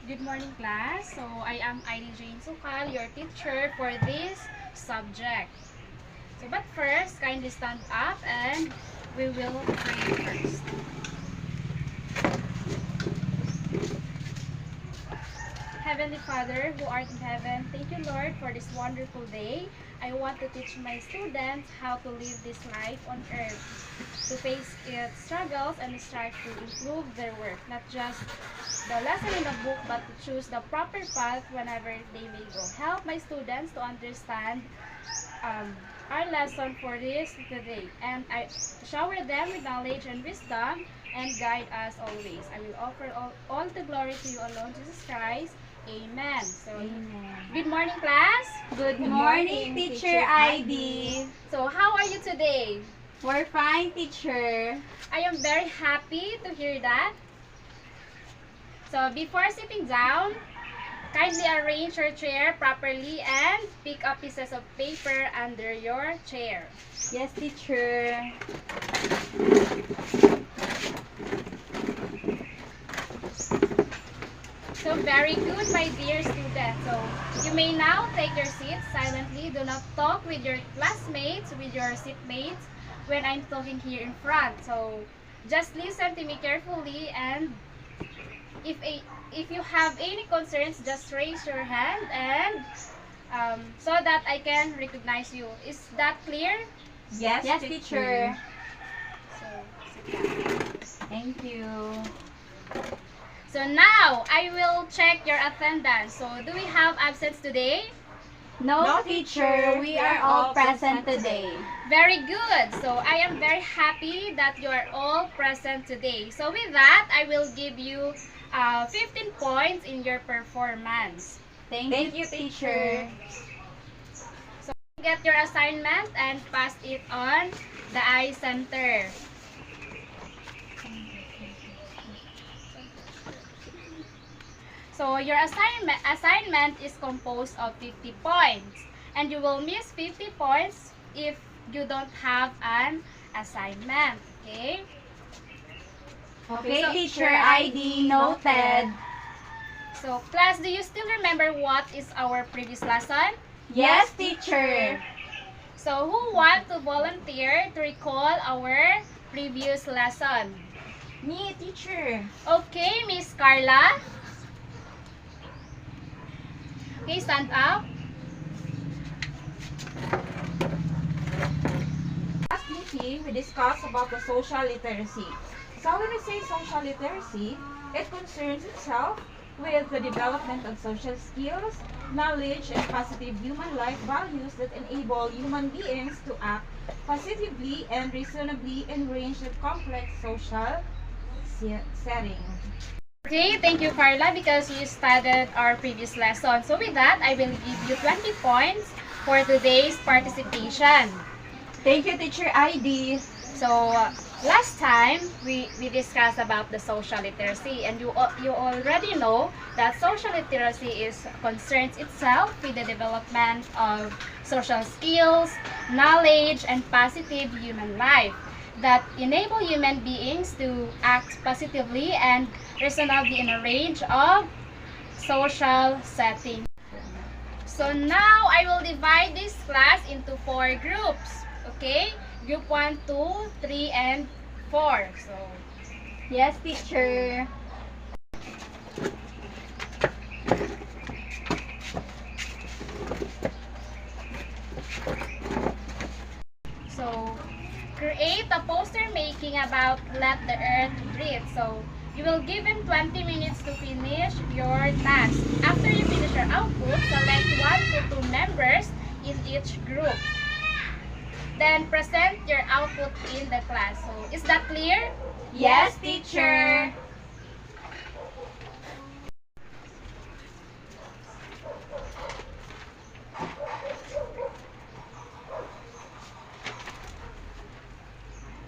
Good morning, class. So, I am Ivy Jane Sukal, your teacher for this subject. So, but first, kindly stand up and we will pray first. Heavenly Father, who art in heaven, thank you, Lord, for this wonderful day. I want to teach my students how to live this life on earth, to face its struggles and strive to improve their work, not just the lesson in the book, but to choose the proper path whenever they may go. Help my students to understand our lesson for this today, and I shower them with knowledge and wisdom and guide us always. I will offer all the glory to you alone, Jesus Christ. Amen. So, Amen. good morning, class. Good morning, Teacher Ivy. So, how are you today? We're fine, teacher. I am very happy to hear that. So, before sitting down, kindly arrange your chair properly and pick up pieces of paper under your chair. Yes, teacher. So, very good, my dear students. So, you may now take your seats silently. Do not talk with your classmates, with your seatmates when I'm talking here in front. So, just listen to me carefully, and if you have any concerns, just raise your hand and so that I can recognize you. Is that clear? Yes, teacher. So, sit down. Thank you. So now, I will check your attendance. So, do we have absence today? No, teacher. We are all present today. Very good. So, I am very happy that you are all present today. So, with that, I will give you 15 points in your performance. Thank you, teacher. So, get your assignment and pass it on the eye center. So, your assignment is composed of 50 points. And you will miss 50 points if you don't have an assignment. Okay? Okay, So, teacher ID noted. So, class, do you still remember what is our previous lesson? Yes, teacher. So, who want to volunteer to recall our previous lesson? Me, teacher. Okay, Miss Carla. Okay, stand up. Last meeting, we discussed about the social literacy. So when we say social literacy, it concerns itself with the development of social skills, knowledge, and positive human life values that enable human beings to act positively and reasonably in range of complex social setting. Okay, thank you, Carla, because you studied our previous lesson. So with that, I will give you 20 points for today's participation. Thank you, teacher ID. So last time, we discussed about the social literacy, and you already know that social literacy concerns itself with the development of social skills, knowledge, and positive human life that enable human beings to act positively and reasonably in a range of social settings. So now I will divide this class into 4 groups. Okay? Group 1, 2, 3, and 4. So, Yes, teacher. so create a poster making about Let the Earth Breathe. So, you will given 20 minutes to finish your task. After you finish your output, select 1 to 2 members in each group. Then present your output in the class. So, is that clear? Yes, teacher.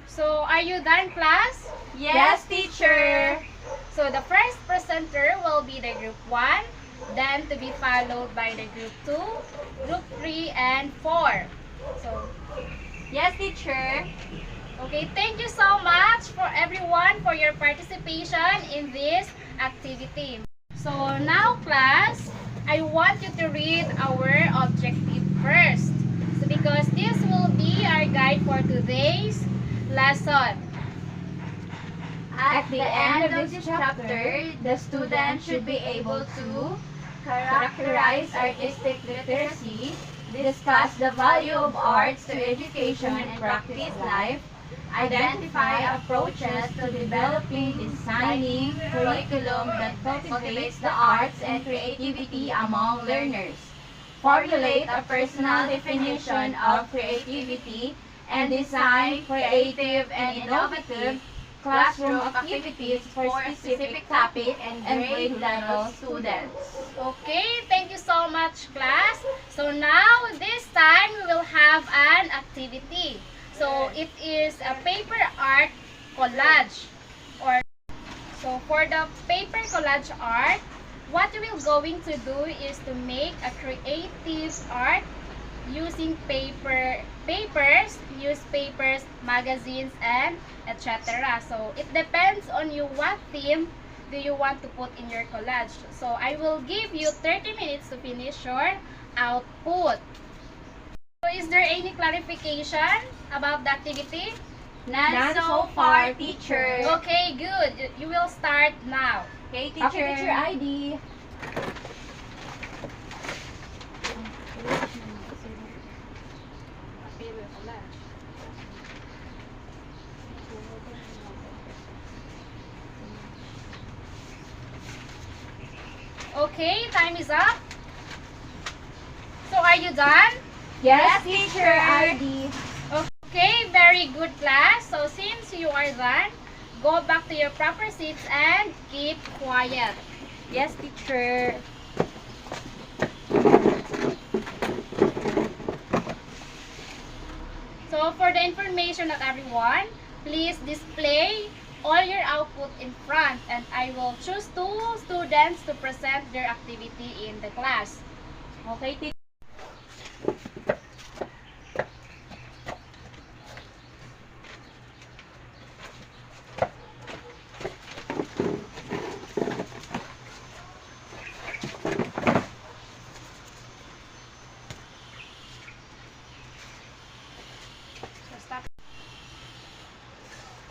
So, are you done, class? Yes, teacher. So, the first presenter will be the group 1, then to be followed by the group 2, group 3, and 4. So, Yes, teacher. okay, thank you so much for everyone for your participation in this activity. So now class, I want you to read our objective first. So because this will be our guide for today's lesson. At the end of this chapter, the student should be able to characterize artistic literacy, discuss the value of arts to education and practice life, identify approaches to developing, designing curriculum that cultivates the arts and creativity among learners, formulate a personal definition of creativity, and design creative and innovative classroom activities for specific topic and grade level students. Okay, thank you so much class. So now this time we will have an activity. So it is a paper art collage. So for the paper collage art, what we will going to do is to make a creative art using papers, newspapers, magazines, and etc. So it depends on you what theme do you want to put in your collage. So I will give you 30 minutes to finish your output. So is there any clarification about the activity? None so far, teacher. Okay, good. You will start now. Okay, teacher. Okay, teacher ID. Okay, time is up. So are you done? Yes, teacher ID. Okay, very good class. So since you are done, go back to your proper seats and keep quiet. Yes, teacher. So for the information of everyone, please display all your output in front and I will choose 2 students to present their activity in the class. Okay, teacher.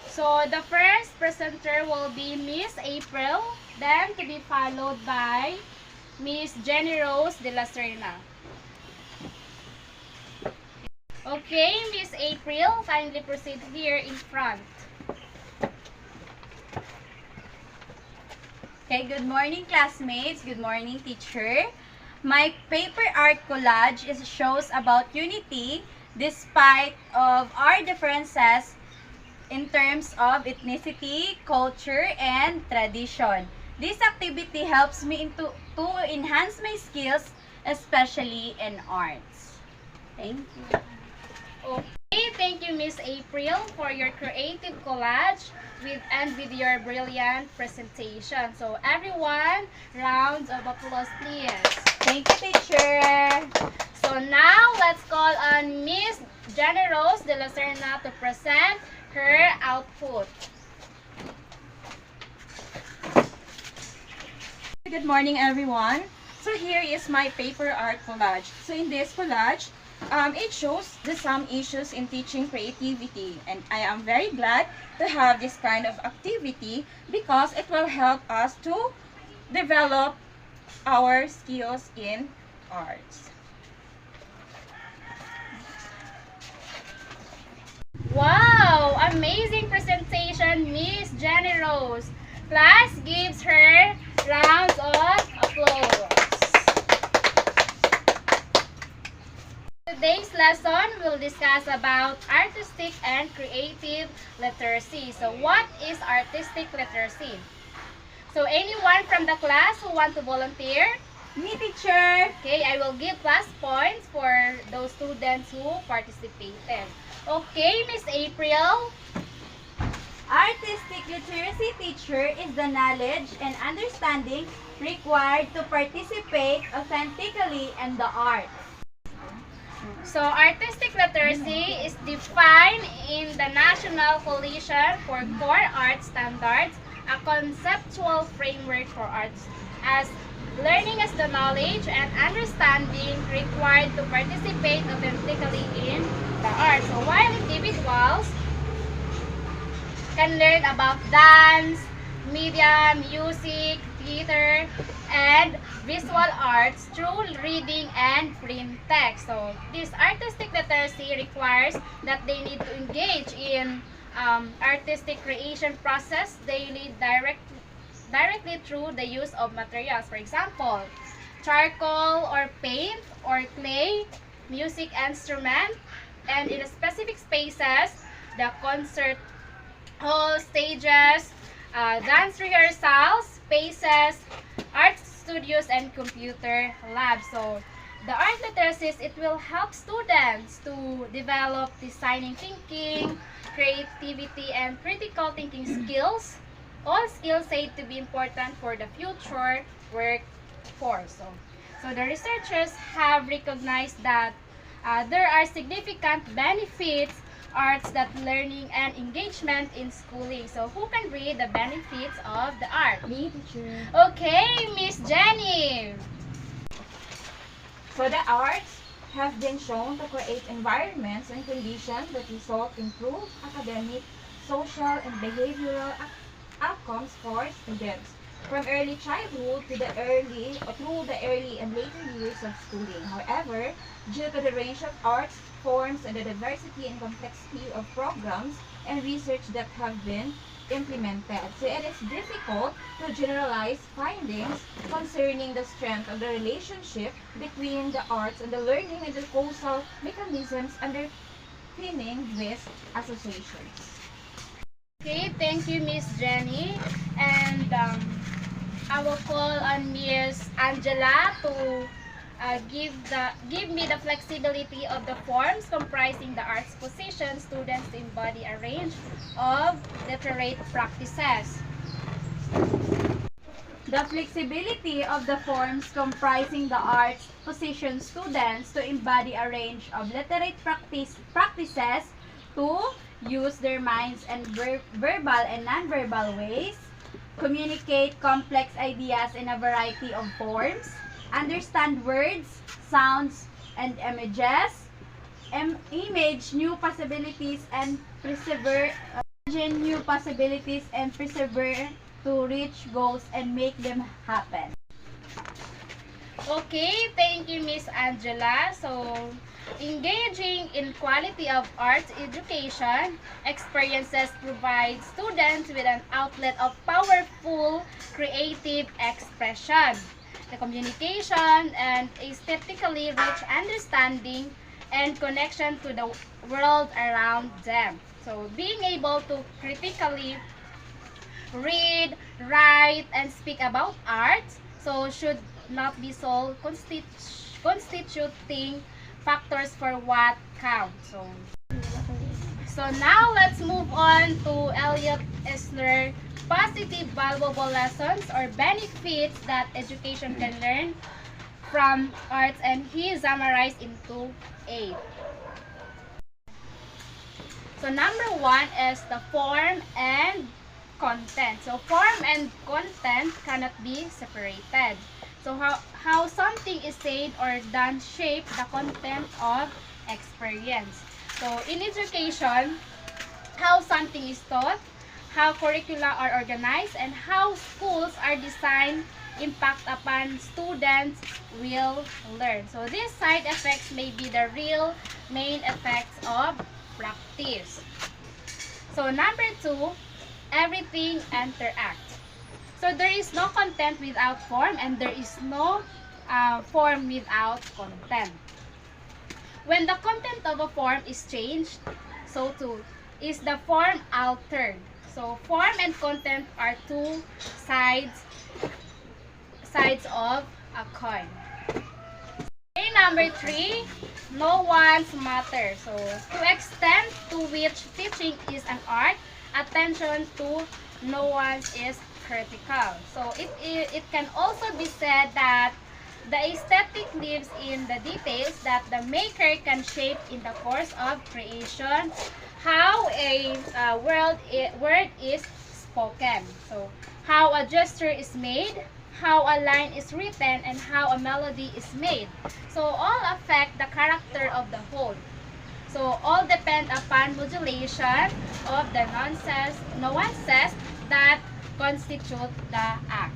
So the first presenter will be Miss April, then to be followed by Miss Jenny Rose de la Serna. Okay, Miss April, kindly proceed here in front. Okay, good morning classmates. Good morning teacher. My paper art collage shows about unity despite of our differences in terms of ethnicity, culture, and tradition. This activity helps me to enhance my skills, especially in arts. Thank you. Okay, thank you Miss April for your creative collage with your brilliant presentation. So everyone, rounds of applause please. Thank you, teacher. So now let's call on Miss Jenny Rose de la Serna to present her output. Good morning, everyone. So here is my paper art collage. So in this collage, it shows some issues in teaching creativity, and I am very glad to have this kind of activity because it will help us to develop our skills in arts. Wow! Amazing presentation, Miss Jenny Rose. Class gives her rounds of applause. Today's lesson will discuss about artistic and creative literacy. So what is artistic literacy? So anyone from the class who want to volunteer? Me, teacher. Okay, I will give plus points for those students who participated. Okay, Miss April. Artistic literacy, teacher, is the knowledge and understanding required to participate authentically in the arts. So, artistic literacy is defined in the National Coalition for Core Art Standards, a conceptual framework for arts as learning as the knowledge and understanding required to participate authentically in the arts. So while individuals can learn about dance, media, music, theater, and visual arts through reading and print text. So this artistic literacy requires that they need to engage in artistic creation process daily directly through the use of materials. For example, charcoal or paint or clay, music instrument, and in specific spaces, the concert hall, stages, dance rehearsals, spaces, art studios, and computer labs. So the art literacy, it will help students to develop designing thinking, creativity, and critical thinking skills. All skills said to be important for the future workforce. So the researchers have recognized that there are significant benefits arts that learning and engagement in schooling. So who can read the benefits of the art? Me, teacher. Okay, Miss Jenny. So the arts have been shown to create environments and conditions that result in improved academic, social, and behavioral outcomes for students from early childhood to the through the early and later years of schooling. However, due to the range of arts forms and the diversity and complexity of programs and research that have been implemented, so it is difficult to generalize findings concerning the strength of the relationship between the arts and the learning and the causal mechanisms underpinning these associations. Okay, thank you, Miss Jenny. And I will call on Miss Angela to give me the flexibility of the forms comprising the arts position students to embody a range of literate practices. The flexibility of the forms comprising the arts position students to embody a range of literate practices to use their minds and verbal and non-verbal ways, communicate complex ideas in a variety of forms, understand words, sounds, and images, image new possibilities and persevere, imagine new possibilities and persevere to reach goals and make them happen. Okay, thank you, Miss Angela. So, engaging in quality of arts education experiences provide students with an outlet of powerful creative expression, the communication, and aesthetically rich understanding and connection to the world around them. So, being able to critically read, write, and speak about art, so should not be sole constituting factors for what counts. So now let's move on to Elliot Esler, positive valuable lessons or benefits that education can learn from arts, and he summarized into 8. So number 1 is the form and content. So form and content cannot be separated. So how something is said or done shape the content of experience. So in education, how something is taught, how curricula are organized, and how schools are designed impact upon students will learn. So these side effects may be the real main effects of practice. So number 2, everything interact. So there is no content without form, and there is no form without content. When the content of a form is changed, so too is the form altered. So form and content are two sides of a coin. Okay, number 3, no one's matter. So to extent to which teaching is an art, attention to no one's is critical. So it can also be said that the aesthetic lives in the details that the maker can shape in the course of creation, how a word is spoken. So how a gesture is made, how a line is written, and how a melody is made. So all affect the character of the whole. So all depend upon modulation of the nuances that constitute the act.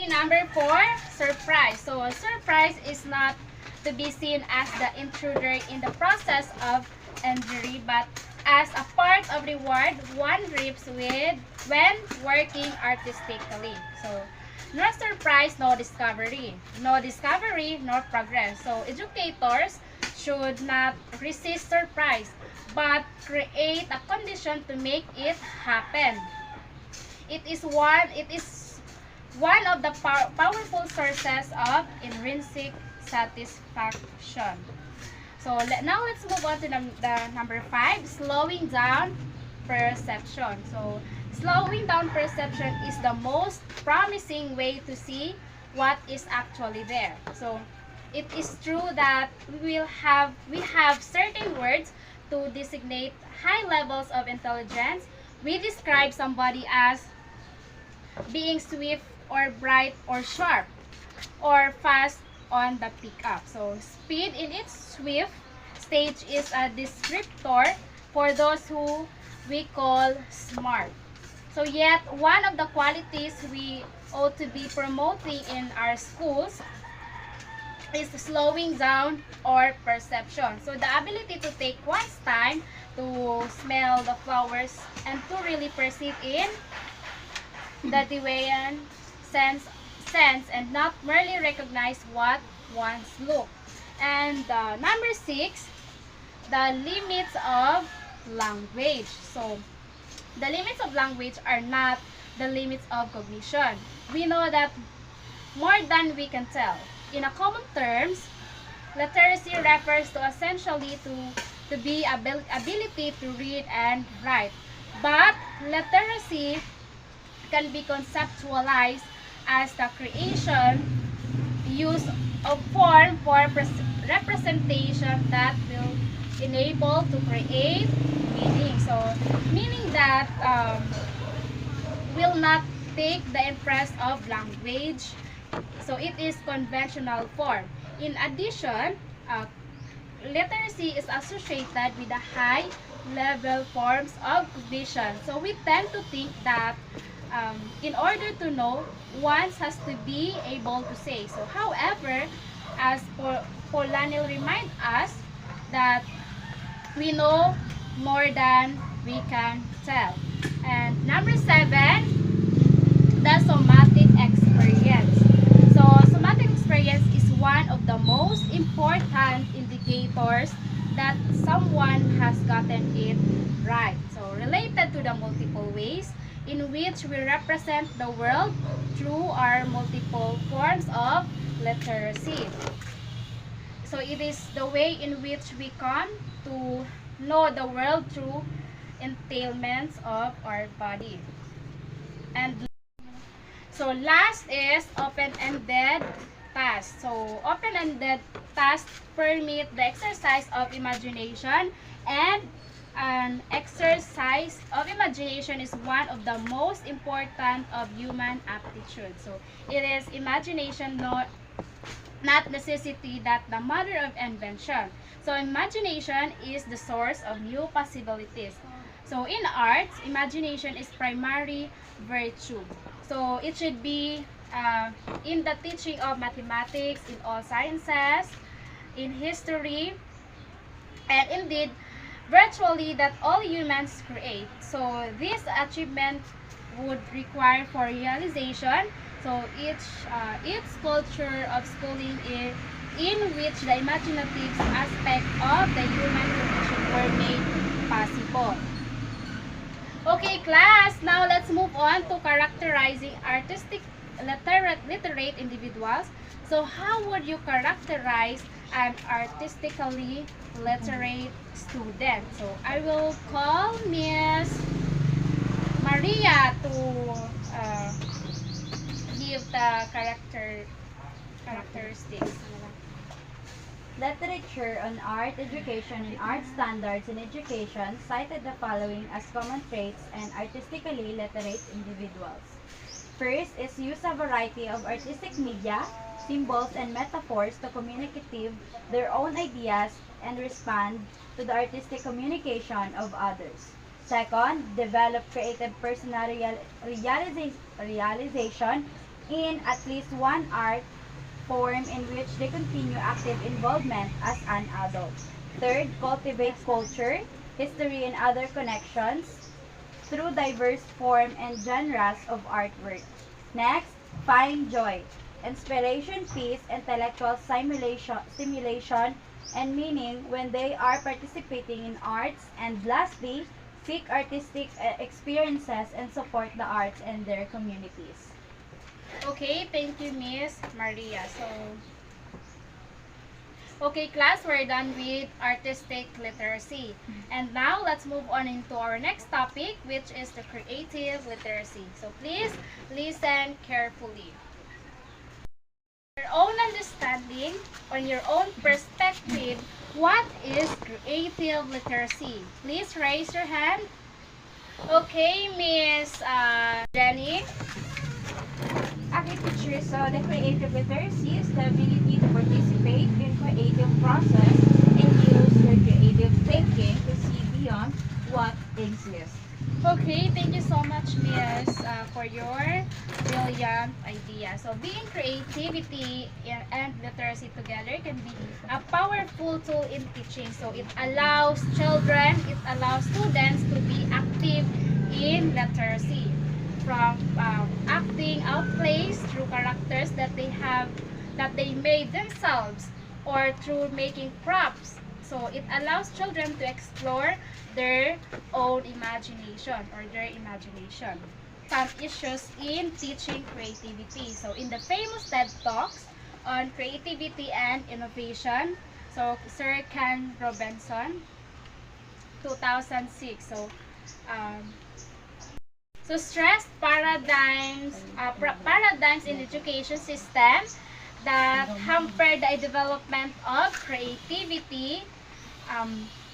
Number 4, surprise. So surprise is not to be seen as the intruder in the process of injury, but as a part of reward one reaps with when working artistically. So no surprise, no discovery. No discovery, no progress. So educators should not resist surprise, but create a condition to make it happen. It is one of the powerful sources of intrinsic satisfaction. So now let's move on to the number 5, slowing down perception. So slowing down perception is the most promising way to see what is actually there. So it is true that we have certain words to designate high levels of intelligence. We describe somebody as being swift or bright or sharp or fast on the pickup. So speed in its swift stage is a descriptor for those who we call smart. So yet one of the qualities we ought to be promoting in our schools is slowing down or perception. So the ability to take one's time to smell the flowers and to really perceive in the Deweyne sense and not merely recognize what one's look. And number 6, the limits of language. So the limits of language are not the limits of cognition. We know that more than we can tell. In a common terms, literacy refers to essentially to be ability to read and write. But literacy can be conceptualized as the creation, use of form for representation that will enable to create meaning. So meaning that will not take the impress of language. So it is conventional form. In addition, literacy is associated with the high level forms of vision. So we tend to think that in order to know, one has to be able to say. So however, as Polanyi reminds us that we know more than we can tell. And number 7, the somatic experience. So somatic experience is one of the most important indicators that someone has gotten it right. So related to the multiple ways in which we represent the world through our multiple forms of literacy. So it is the way in which we come to know the world through entailments of our body. And so last is open-ended tasks. So open-ended tasks permit the exercise of imagination, and an exercise of imagination is one of the most important of human aptitude. So it is imagination, not necessity, that the mother of invention. So imagination is the source of new possibilities. So in arts, imagination is primary virtue. So it should be in the teaching of mathematics, in all sciences, in history, and indeed virtually that all humans create. So this achievement would require for realization. So each culture of schooling is in which the imaginative aspect of the human condition were made possible. Okay, class, now let's move on to characterizing artistic literate individuals. So how would you characterize an artistically literate student? So I will call Miss Maria to give the characteristics. Literature on art education and art standards in education cited the following as common traits in artistically literate individuals. First is use a variety of artistic media, symbols, and metaphors to communicate their own ideas and respond to the artistic communication of others. Second, develop creative personal realization in at least one art form in which they continue active involvement as an adult. Third, cultivate culture, history, and other connections through diverse form and genres of artwork. Next, find joy, inspiration, peace, intellectual stimulation, and meaning when they are participating in arts. And lastly, seek artistic experiences and support the arts in their communities. Okay, thank you, Miss Maria. Okay, class, we're done with artistic literacy. And now, let's move on into our next topic, which is the creative literacy. So please, listen carefully. Your own understanding, on your own perspective, what is creative literacy? Please raise your hand. Okay, Miss Jenny. Okay, teacher, so the creative literacy is the ability to participate in creative process and use your creative thinking to see beyond what exists. Okay, thank you so much, Miss, for your brilliant idea. So, being creativity and literacy together can be a powerful tool in teaching. So, it allows children, it allows students to be active in literacy. From acting out plays through characters that they made themselves, or through making props. So it allows children to explore their own imagination or their imagination. Some issues in teaching creativity. So in the famous TED Talks on creativity and innovation, so Sir Ken Robinson, 2006. So stress paradigms in education system that hamper the development of creativity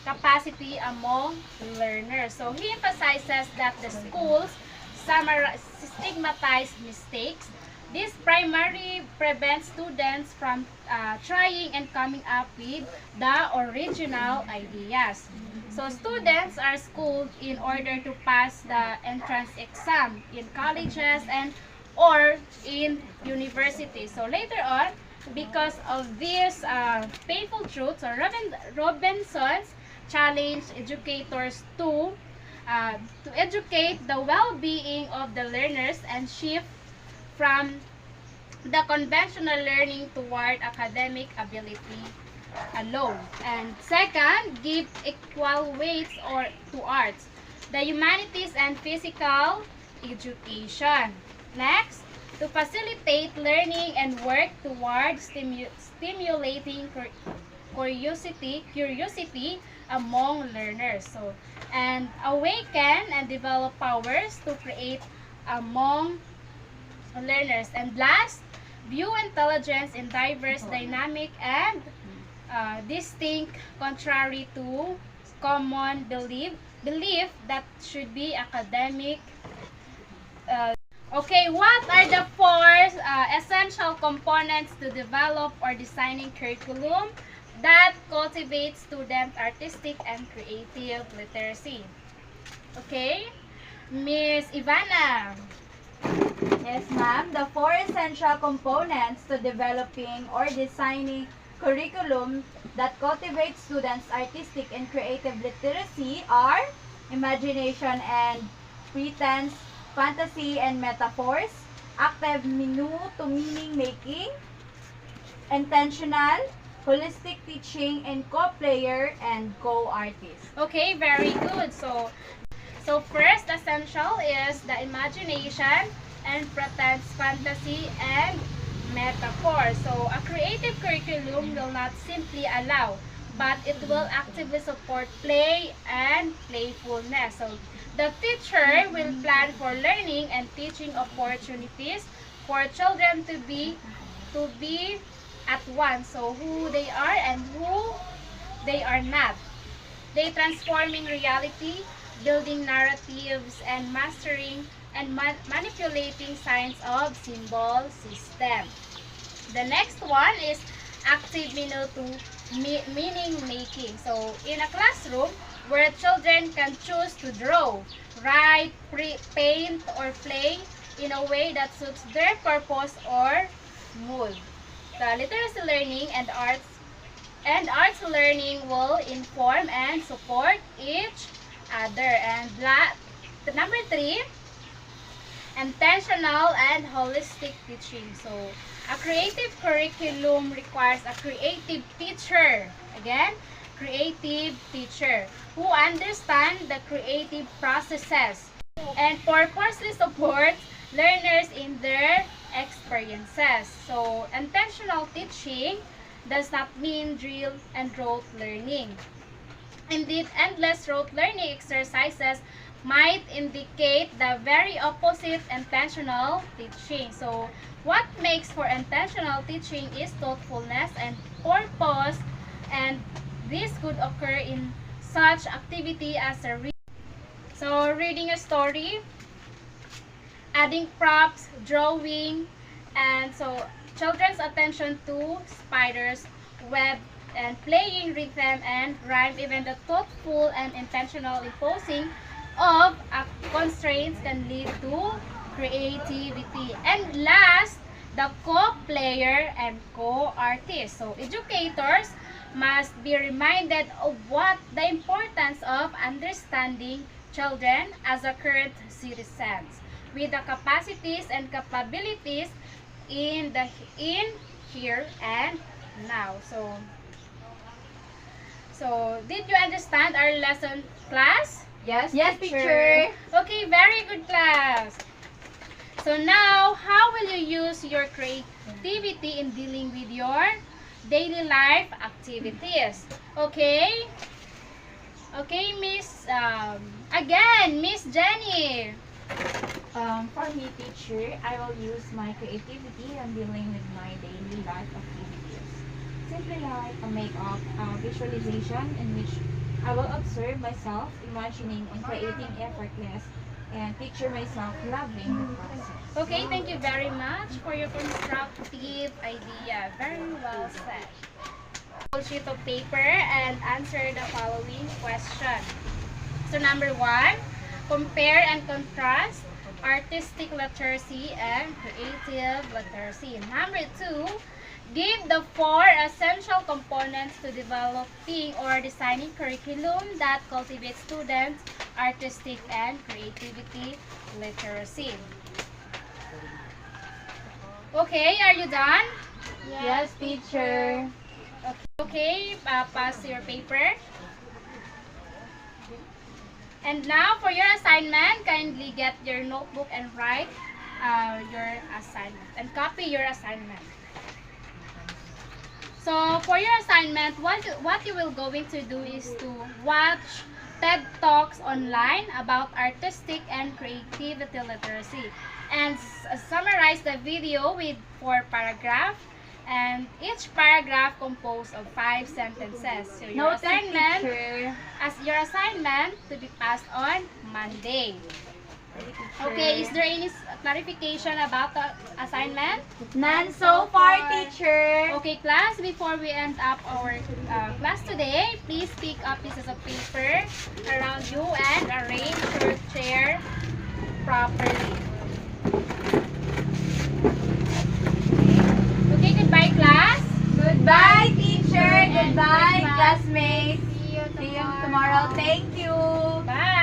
capacity among learners. So he emphasizes that the schools stigmatize mistakes. This primarily prevents students from trying and coming up with the original ideas. So students are schooled in order to pass the entrance exam in colleges and or in universities. So later on, because of these painful truths, so Robinson's challenged educators to educate the well-being of the learners and shift from the conventional learning toward academic ability alone. And second, give equal weights to arts, the humanities, and physical education. Next, to facilitate learning and work toward stimulating curiosity among learners. So, and awaken and develop powers to create among learners. And last, view intelligence in diverse, dynamic, and distinct, contrary to common belief that should be academic. Okay, what are the four essential components to develop or designing curriculum that cultivates student artistic and creative literacy? Okay, Miss Ivana. Yes, ma'am. The four essential components to developing or designing curriculum that cultivates students' artistic and creative literacy are imagination and pretense, fantasy and metaphors, active meaning making, intentional, holistic teaching, and co-player and co-artist. Okay, very good. So first essential is the imagination and pretense, fantasy, and metaphor. So a creative curriculum will not simply allow, but it will actively support play and playfulness. So the teacher will plan for learning and teaching opportunities for children to be at once. So who they are and who they are not. They transforming reality building narratives, and mastering and manipulating science of symbol system. The next one is active meaning making. So in a classroom where children can choose to draw, write, paint, or play in a way that suits their purpose or mood. The literacy learning and arts learning will inform and support each other. And number 3, intentional and holistic teaching. So, a creative curriculum requires a creative teacher. Again, creative teacher who understands the creative processes and purposely supports learners in their experiences. So, intentional teaching does not mean drill and rote learning. Indeed, endless rote learning exercises might indicate the very opposite intentional teaching. So, what makes for intentional teaching is thoughtfulness and purpose, and this could occur in such activity as reading a story, adding props, drawing, and so children's attention to spiders, web, and playing rhythm and rhyme. Even the thoughtful and intentional imposing of constraints can lead to creativity. And last, the co-player and co-artist. So educators must be reminded of what the importance of understanding children as a current citizens with the capacities and capabilities in here and now. So did you understand our lesson, class? Yes, Yes, teacher. Okay, very good, class. So now, how will you use your creativity in dealing with your daily life activities? Okay? Okay, Miss, again, Miss Jenny. For me, teacher, I will use my creativity in dealing with my daily life activities. Simply like a make-up visualization in which I will observe myself imagining and creating effortless and picture myself loving the process. Okay, thank you very much for your constructive idea. Very well said. Full sheet of paper and answer the following question. So number 1, compare and contrast artistic literacy and creative literacy. Number 2, give the 4 essential components to developing or designing curriculum that cultivates students' artistic and creativity literacy. Okay, are you done? Yes, teacher. Okay, pass your paper. And now for your assignment, kindly get your notebook and write your assignment and copy your assignment. So for your assignment, what you will going to do is to watch TED Talks online about artistic and creativity literacy and summarize the video with 4 paragraphs, and each paragraph composed of 5 sentences. So your assignment, your assignment to be passed on Monday. Okay, is there any clarification about the assignment? None so far, teacher. Okay, class, before we end up our class today, please pick up pieces of paper around you and arrange your chair properly. Okay, goodbye, class. Goodbye, teacher. And Goodbye, goodbye. classmates. See you See you tomorrow. Thank you. Bye.